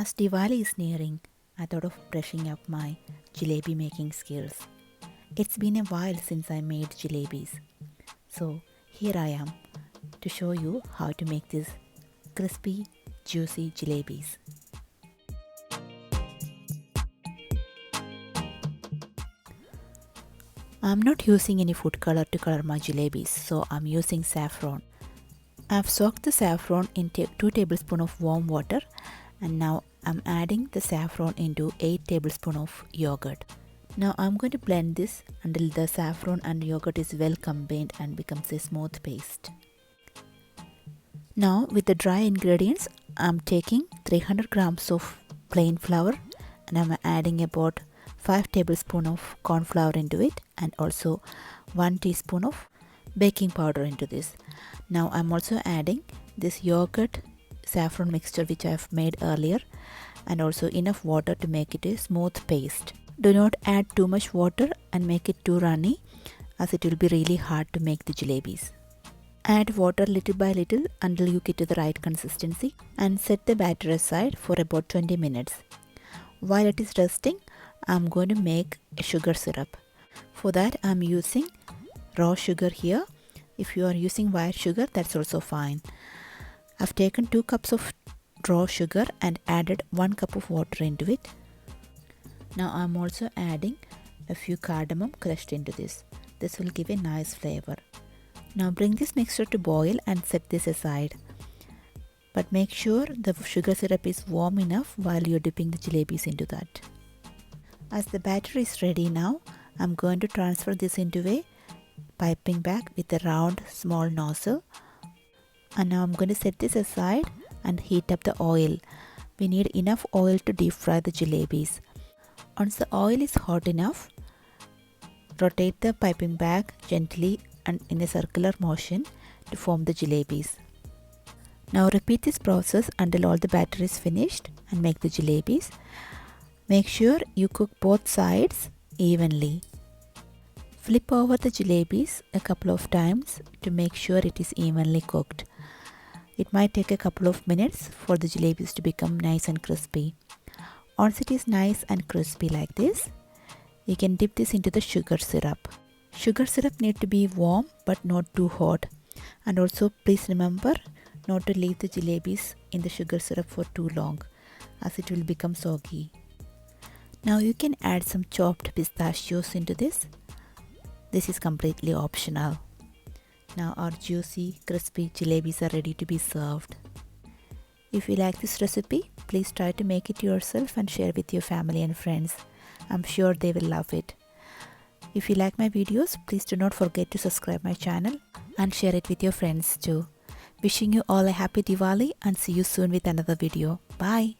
As Diwali is nearing, I thought of brushing up my jalebi making skills. It's been a while since I made jalebis. So here I am to show you how to make these crispy, juicy jalebis. I'm not using any food color to color my jalebis, so I'm using saffron. I've soaked the saffron in 2 tablespoons of warm water, and now I'm adding the saffron into 8 tablespoons of yogurt. Now I'm going to blend this until the saffron and yogurt is well combined and becomes a smooth paste. Now with the dry ingredients, I'm taking 300 grams of plain flour and I'm adding about 5 tablespoons of corn flour into it and also 1 teaspoon of baking powder into this. Now I'm also adding this yogurt saffron mixture which I have made earlier and also enough water to make it a smooth paste. Do not add too much water and make it too runny as it will be really hard to make the jalebis. Add water little by little until you get to the right consistency and set the batter aside for about 20 minutes. While it is resting, I'm going to make a sugar syrup. For that I'm using raw sugar here. If you are using white sugar, that's also fine. I've taken 2 cups of raw sugar and added 1 cup of water into it. Now I'm also adding a few cardamom crushed into this. This will give a nice flavor. Now bring this mixture to boil and set this aside. But make sure the sugar syrup is warm enough while you're dipping the jalebis into that. As the batter is ready now, I'm going to transfer this into a piping bag with a round small nozzle. And now I'm going to set this aside and heat up the oil. We need enough oil to deep fry the jalebis. Once the oil is hot enough, rotate the piping bag gently and in a circular motion to form the jalebis. Now repeat this process until all the batter is finished and make the jalebis. Make sure you cook both sides evenly. Flip over the jalebis a couple of times to make sure it is evenly cooked. It might take a couple of minutes for the jalebis to become nice and crispy. Once it is nice and crispy like this, you can dip this into the sugar syrup. Sugar syrup need to be warm but not too hot. And also please remember not to leave the jalebis in the sugar syrup for too long as it will become soggy. Now you can add some chopped pistachios into this. This is completely optional. Now our juicy, crispy jalebis are ready to be served. If you like this recipe, please try to make it yourself and share with your family and friends. I'm sure they will love it. If you like my videos, please do not forget to subscribe my channel and share it with your friends too. Wishing you all a happy Diwali and see you soon with another video. Bye.